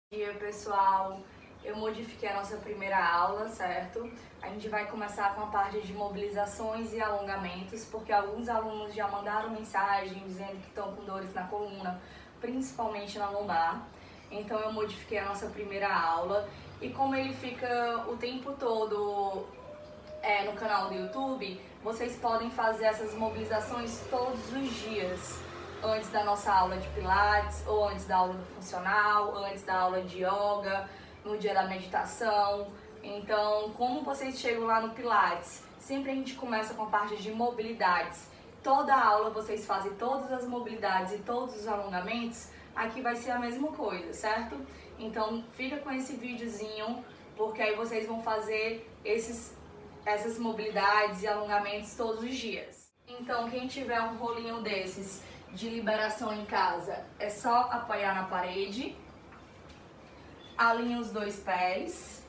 Bom dia, pessoal. Eu modifiquei a nossa primeira aula, certo? A gente vai começar com a parte de mobilizações e alongamentos, porque alguns alunos já mandaram mensagem dizendo que estão com dores na coluna, principalmente na lombar. Então eu modifiquei a nossa primeira aula e como ele fica o tempo todo no canal do YouTube, vocês podem fazer essas mobilizações todos os dias. Antes da nossa aula de pilates, ou antes da aula do funcional, antes da aula de yoga, no dia da meditação. Então, como vocês chegam lá no pilates, sempre a gente começa com a parte de mobilidades. Toda aula vocês fazem todas as mobilidades e todos os alongamentos, aqui vai ser a mesma coisa, certo? Então, fica com esse videozinho, porque aí vocês vão fazer essas mobilidades e alongamentos todos os dias. Então, quem tiver um rolinho desses de liberação em casa, é só apoiar na parede, alinha os dois pés,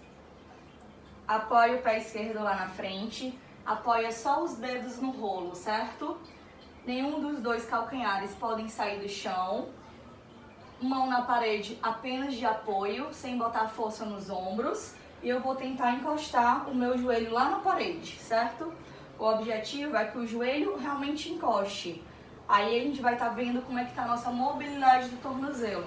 apoia o pé esquerdo lá na frente, apoia só os dedos no rolo, certo? Nenhum dos dois calcanhares podem sair do chão, mão na parede apenas de apoio, sem botar força nos ombros, e eu vou tentar encostar o meu joelho lá na parede, certo? O objetivo é que o joelho realmente encoste. Aí a gente vai estar vendo como é que está a nossa mobilidade do tornozelo.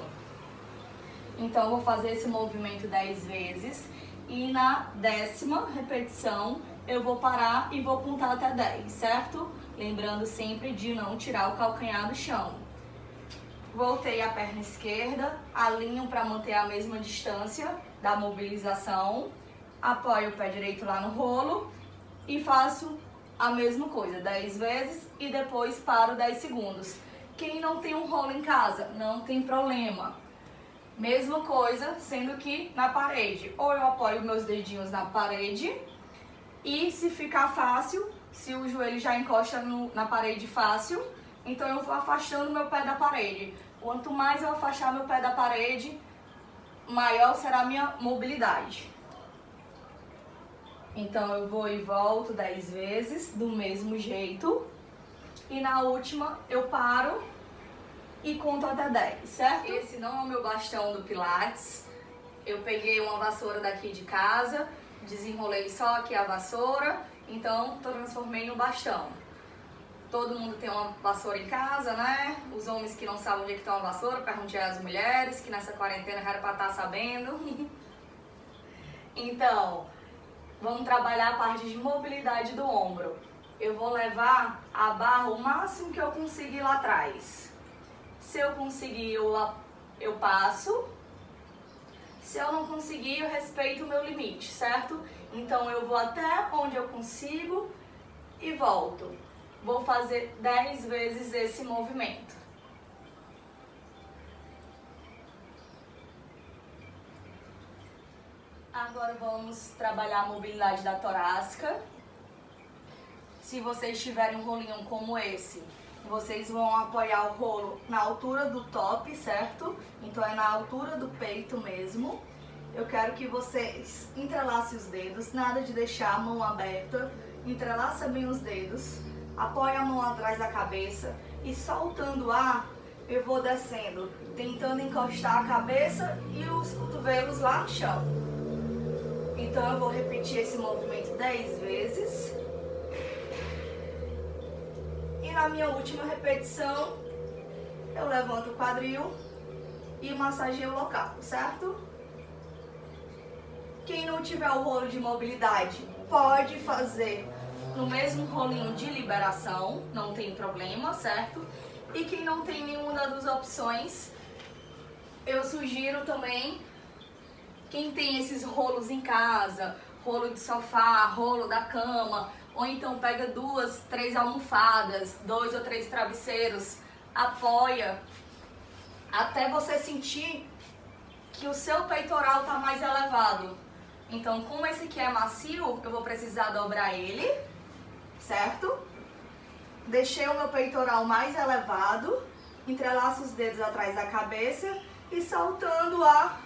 Então eu vou fazer esse movimento 10 vezes e na 10ª repetição eu vou parar e vou contar até 10, certo? Lembrando sempre de não tirar o calcanhar do chão. Voltei a perna esquerda, alinho para manter a mesma distância da mobilização, apoio o pé direito lá no rolo e faço a mesma coisa, 10 vezes e depois paro 10 segundos. Quem não tem um rolo em casa, não tem problema. Mesma coisa, sendo que na parede. Ou eu apoio meus dedinhos na parede e se ficar fácil, se o joelho já encosta na parede fácil, então eu vou afastando meu pé da parede. Quanto mais eu afastar meu pé da parede, maior será a minha mobilidade. Então eu vou e volto 10 vezes, do mesmo jeito. E na última eu paro e conto até 10, certo? Esse não é o meu bastão do Pilates. Eu peguei uma vassoura daqui de casa, desenrolei só aqui a vassoura, então transformei no bastão. Todo mundo tem uma vassoura em casa, né? Os homens que não sabem onde é que está uma vassoura, perguntem às mulheres, que nessa quarentena era para estar sabendo. Então, vamos trabalhar a parte de mobilidade do ombro. Eu vou levar a barra o máximo que eu conseguir lá atrás. Se eu conseguir, eu passo. Se eu não conseguir, eu respeito o meu limite, certo? Então eu vou até onde eu consigo e volto. Vou fazer 10 vezes esse movimento. Agora vamos trabalhar a mobilidade da torácica. Se vocês tiverem um rolinho como esse, vocês vão apoiar o rolo na altura do top, certo? Então é na altura do peito mesmo. Eu quero que vocês entrelacem os dedos, nada de deixar a mão aberta. Entrelaça bem os dedos, apoia a mão atrás da cabeça e soltando o ar, eu vou descendo, tentando encostar a cabeça e os cotovelos lá no chão. Então eu vou repetir esse movimento 10 vezes. E na minha última repetição, eu levanto o quadril e massageio o local, certo? Quem não tiver o rolo de mobilidade, pode fazer no mesmo rolinho de liberação, não tem problema, certo? E quem não tem nenhuma das opções, eu sugiro também, quem tem esses rolos em casa, rolo de sofá, rolo da cama, ou então pega 2, 3 almofadas, 2 ou 3 travesseiros, apoia até você sentir que o seu peitoral está mais elevado. Então, como esse aqui é macio, eu vou precisar dobrar ele, certo? Deixei o meu peitoral mais elevado, entrelaço os dedos atrás da cabeça e soltando o ar,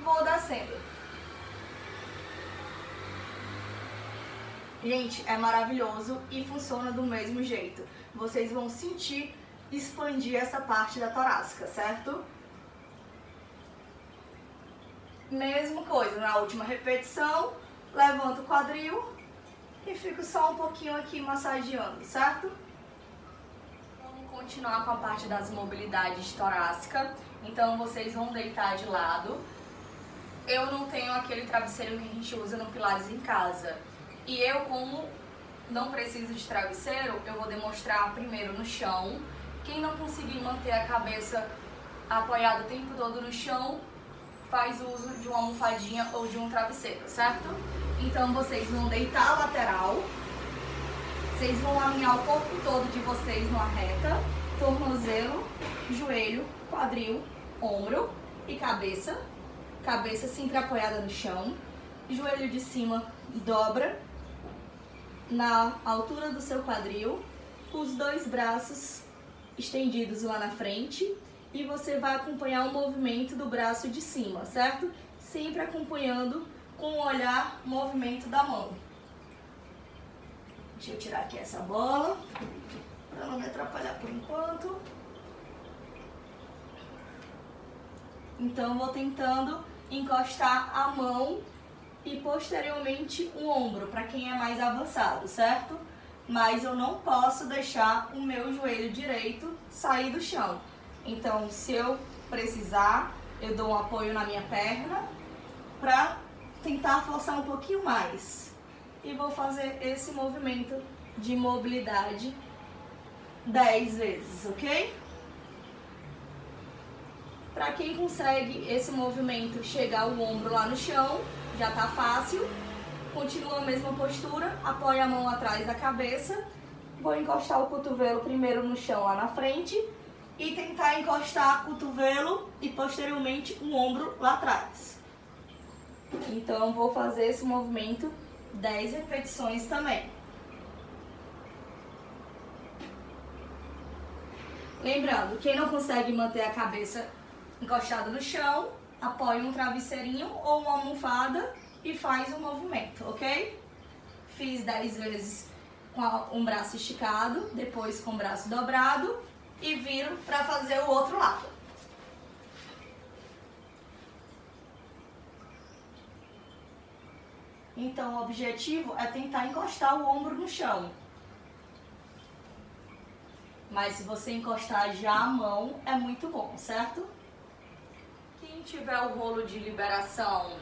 vou descendo. Gente, é maravilhoso e funciona do mesmo jeito. Vocês vão sentir expandir essa parte da torácica, certo? Mesma coisa, na última repetição, levanta o quadril e fico só um pouquinho aqui massageando, certo? Vamos continuar com a parte das mobilidades torácicas. Então vocês vão deitar de lado. Eu não tenho aquele travesseiro que a gente usa no Pilates em casa. E eu, como não preciso de travesseiro, eu vou demonstrar primeiro no chão. Quem não conseguir manter a cabeça apoiada o tempo todo no chão, faz uso de uma almofadinha ou de um travesseiro, certo? Então vocês vão deitar a lateral, vocês vão alinhar o corpo todo de vocês numa reta, tornozelo, joelho, quadril, ombro e cabeça. Cabeça sempre apoiada no chão, joelho de cima dobra na altura do seu quadril, os dois braços estendidos lá na frente. E você vai acompanhar o movimento do braço de cima, certo? Sempre acompanhando com o olhar o movimento da mão. Deixa eu tirar aqui essa bola, para não me atrapalhar por enquanto. Então, vou tentando encostar a mão e posteriormente o ombro, para quem é mais avançado, certo? Mas eu não posso deixar o meu joelho direito sair do chão. Então, se eu precisar, eu dou um apoio na minha perna para tentar forçar um pouquinho mais. E vou fazer esse movimento de mobilidade 10 vezes, ok? Para quem consegue esse movimento chegar o ombro lá no chão, já tá fácil. Continua a mesma postura, apoia a mão atrás da cabeça. Vou encostar o cotovelo primeiro no chão lá na frente. E tentar encostar o cotovelo e posteriormente o ombro lá atrás. Então, vou fazer esse movimento 10 repetições também. Lembrando, quem não consegue manter a cabeça encostada no chão, apoia um travesseirinho ou uma almofada e faz o movimento, ok? Fiz 10 vezes com um braço esticado, depois com o braço dobrado. E viro para fazer o outro lado. Então, o objetivo é tentar encostar o ombro no chão. Mas se você encostar já a mão, é muito bom, certo? Quem tiver o rolo de liberação,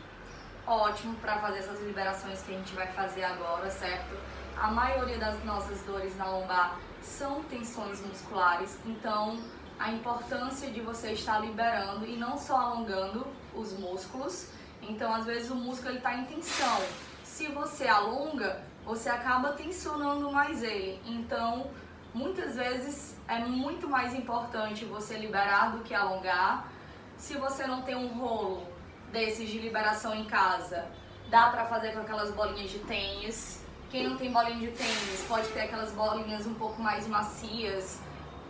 ótimo para fazer essas liberações que a gente vai fazer agora, certo? A maioria das nossas dores na lombar são tensões musculares, então a importância de você estar liberando e não só alongando os músculos. Então, às vezes o músculo está em tensão. Se você alonga, você acaba tensionando mais ele. Então, muitas vezes é muito mais importante você liberar do que alongar. Se você não tem um rolo desses de liberação em casa, dá para fazer com aquelas bolinhas de tênis. Quem não tem bolinha de tênis pode ter aquelas bolinhas um pouco mais macias.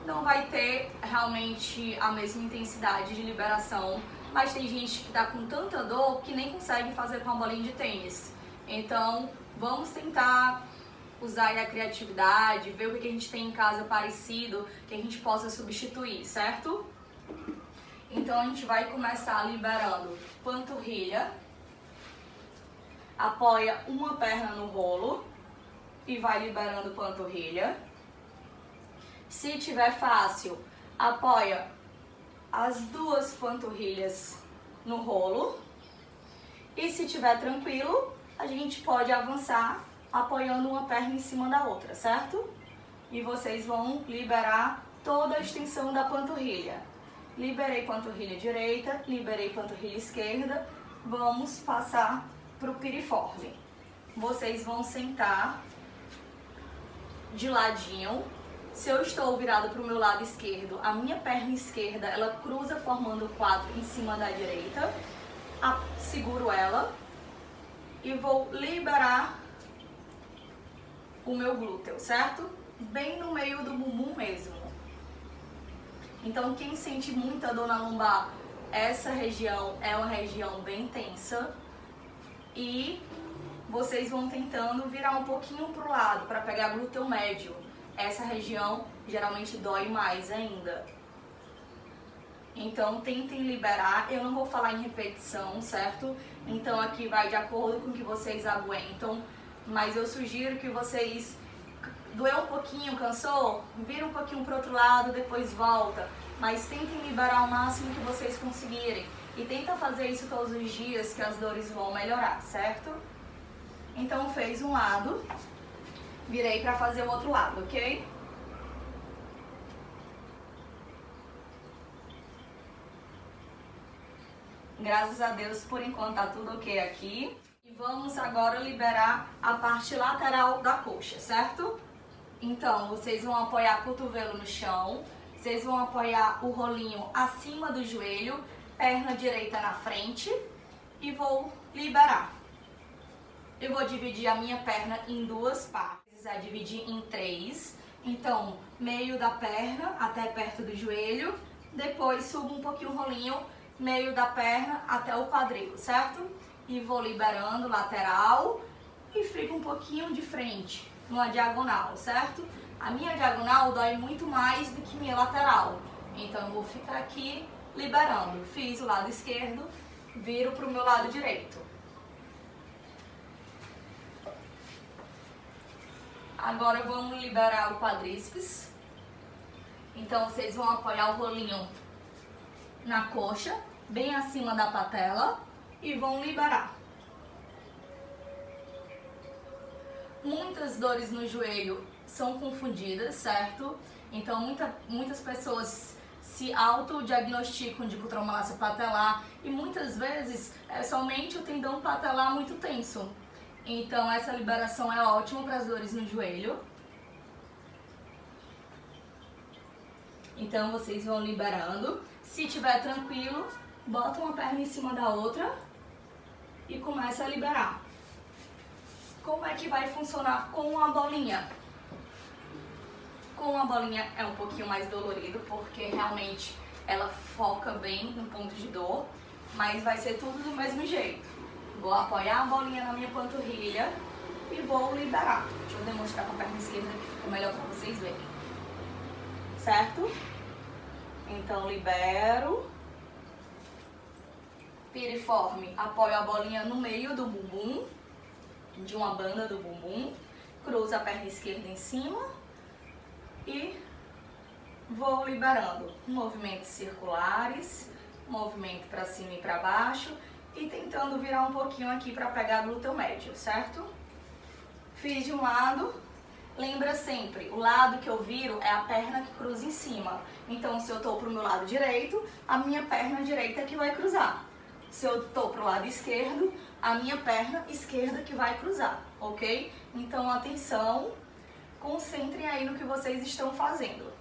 Não vai ter realmente a mesma intensidade de liberação, mas tem gente que tá com tanta dor que nem consegue fazer com a bolinha de tênis. Então, vamos tentar usar aí a criatividade, ver o que a gente tem em casa parecido, que a gente possa substituir, certo? Então, a gente vai começar liberando panturrilha. Apoia uma perna no rolo e vai liberando panturrilha. Se tiver fácil, apoia as duas panturrilhas no rolo. E se tiver tranquilo, a gente pode avançar apoiando uma perna em cima da outra, certo? E vocês vão liberar toda a extensão da panturrilha. Liberei panturrilha direita, liberei panturrilha esquerda. Vamos passar para o piriforme. Vocês vão sentar de ladinho. Se eu estou virado para o meu lado esquerdo, a minha perna esquerda, ela cruza formando o quadro em cima da direita. Seguro ela e vou liberar o meu glúteo, certo? Bem no meio do bumbum mesmo. Então, quem sente muita dor na lombar, essa região é uma região bem tensa. E vocês vão tentando virar um pouquinho pro lado para pegar glúteo médio. Essa região geralmente dói mais ainda. Então tentem liberar, eu não vou falar em repetição, certo? Então aqui vai de acordo com o que vocês aguentam, mas eu sugiro que vocês, doeu um pouquinho, cansou? Vira um pouquinho pro outro lado, depois volta, mas tentem liberar o máximo que vocês conseguirem e tenta fazer isso todos os dias que as dores vão melhorar, certo? Então fez um lado, virei pra fazer o outro lado, ok? Graças a Deus, por enquanto tá tudo ok aqui. E vamos agora liberar a parte lateral da coxa, certo? Então, vocês vão apoiar o cotovelo no chão, vocês vão apoiar o rolinho acima do joelho, perna direita na frente e vou liberar. Eu vou dividir a minha perna em duas partes, precisar dividir em 3. Então, meio da perna até perto do joelho, depois subo um pouquinho o rolinho, meio da perna até o quadril, certo? E vou liberando lateral e fico um pouquinho de frente, numa diagonal, certo? A minha diagonal dói muito mais do que minha lateral, então eu vou ficar aqui liberando. Fiz o lado esquerdo, viro para o meu lado direito. Agora vamos liberar o quadríceps. Então vocês vão apoiar o rolinho na coxa, bem acima da patela, e vão liberar. Muitas dores no joelho são confundidas, certo? Então muitas pessoas se autodiagnosticam de cutromalácia patelar e muitas vezes é somente o tendão patelar muito tenso. Então essa liberação é ótima para as dores no joelho. Então vocês vão liberando. Se tiver tranquilo, bota uma perna em cima da outra e começa a liberar. Como é que vai funcionar com a bolinha? Com a bolinha é um pouquinho mais dolorido, porque realmente ela foca bem no ponto de dor, mas vai ser tudo do mesmo jeito. Vou apoiar a bolinha na minha panturrilha e vou liberar. Deixa eu demonstrar com a perna esquerda que fica melhor para vocês verem. Certo? Então libero. Piriforme, apoio a bolinha no meio do bumbum, de uma banda do bumbum, cruzo a perna esquerda em cima e vou liberando. Movimentos circulares, movimento para cima e para baixo e tentando virar um pouquinho aqui para pegar glúteo médio, certo? Fiz de um lado, lembra sempre, o lado que eu viro é a perna que cruza em cima. Então se eu tô pro meu lado direito, a minha perna direita é que vai cruzar. Se eu tô pro lado esquerdo, a minha perna esquerda que vai cruzar, ok? Então atenção, concentrem aí no que vocês estão fazendo.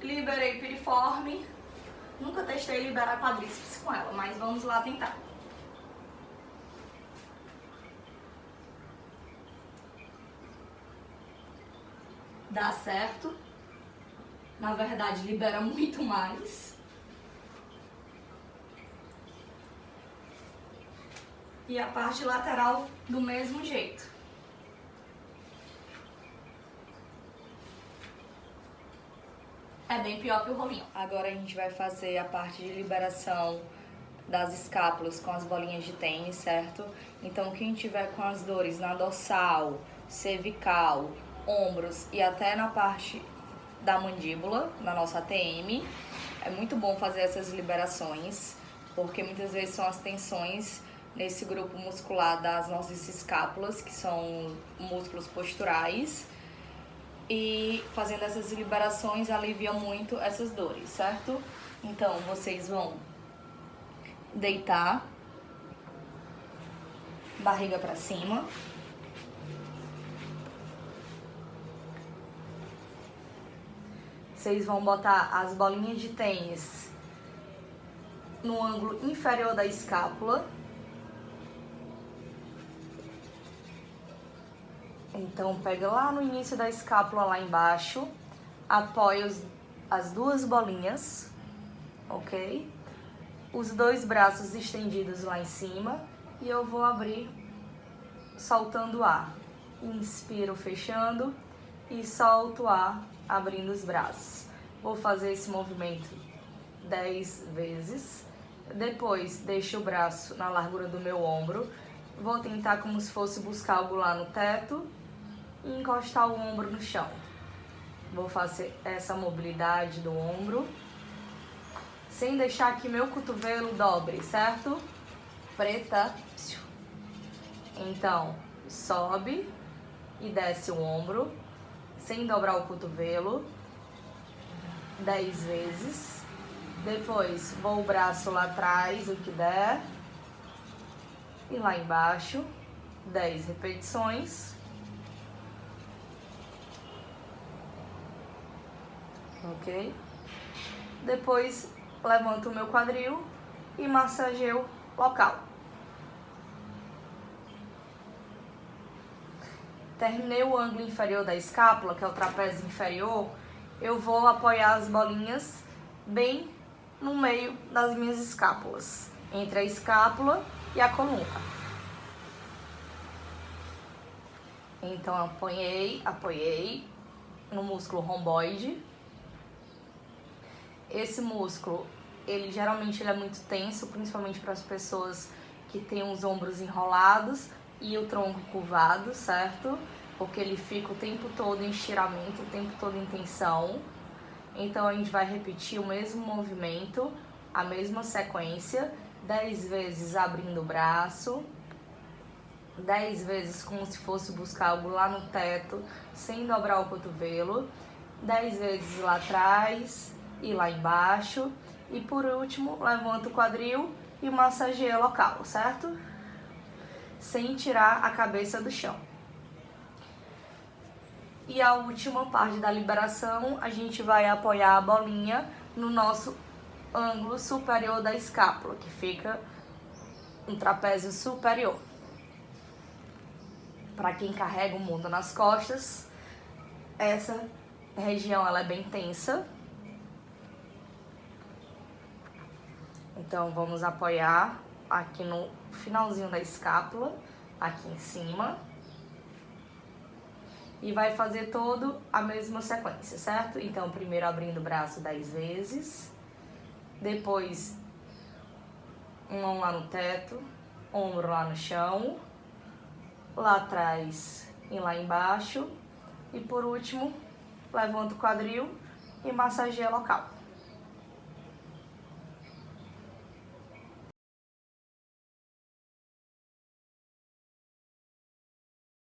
Liberei piriforme. Nunca testei liberar quadríceps com ela, mas vamos lá tentar. Dá certo. Na verdade, libera muito mais. E a parte lateral do mesmo jeito. É bem pior que o rolinho. Agora a gente vai fazer a parte de liberação das escápulas com as bolinhas de tênis, certo? Então quem tiver com as dores na dorsal, cervical, ombros e até na parte da mandíbula, na nossa ATM, é muito bom fazer essas liberações, porque muitas vezes são as tensões nesse grupo muscular das nossas escápulas, que são músculos posturais, e fazendo essas liberações alivia muito essas dores, certo? Então vocês vão deitar, barriga para cima. Vocês vão botar as bolinhas de tênis no ângulo inferior da escápula. Então pega lá no início da escápula, lá embaixo, apoia as duas bolinhas, ok? Os dois braços estendidos lá em cima e eu vou abrir soltando o ar. Inspiro fechando e solto o ar abrindo os braços. Vou fazer esse movimento 10 vezes. Depois, deixo o braço na largura do meu ombro. Vou tentar como se fosse buscar algo lá no teto e encostar o ombro no chão. Vou fazer essa mobilidade do ombro, sem deixar que meu cotovelo dobre, certo? Preta. Então, sobe e desce o ombro, sem dobrar o cotovelo, 10 vezes. Depois, vou o braço lá atrás, o que der. E lá embaixo, 10 repetições. Ok? Depois, levanto o meu quadril e massageio o local. Terminei o ângulo inferior da escápula, que é o trapézio inferior, eu vou apoiar as bolinhas bem no meio das minhas escápulas, entre a escápula e a coluna. Então, apoiei no músculo romboide. Esse músculo, geralmente ele é muito tenso, principalmente para as pessoas que têm os ombros enrolados e o tronco curvado, certo? Porque ele fica o tempo todo em estiramento, o tempo todo em tensão. Então, a gente vai repetir o mesmo movimento, a mesma sequência, 10 vezes abrindo o braço, 10 vezes como se fosse buscar algo lá no teto, sem dobrar o cotovelo, 10 vezes lá atrás e lá embaixo. E por último, levanto o quadril e massageio o local, certo? Sem tirar a cabeça do chão. E a última parte da liberação, a gente vai apoiar a bolinha no nosso ângulo superior da escápula, que fica no trapézio superior. Para quem carrega o mundo nas costas, essa região ela é bem tensa. Então, vamos apoiar aqui no finalzinho da escápula, aqui em cima. E vai fazer todo a mesma sequência, certo? Então, primeiro abrindo o braço 10 vezes. Depois, mão lá no teto, ombro lá no chão. Lá atrás e lá embaixo. E por último, levanto o quadril e massageia o local.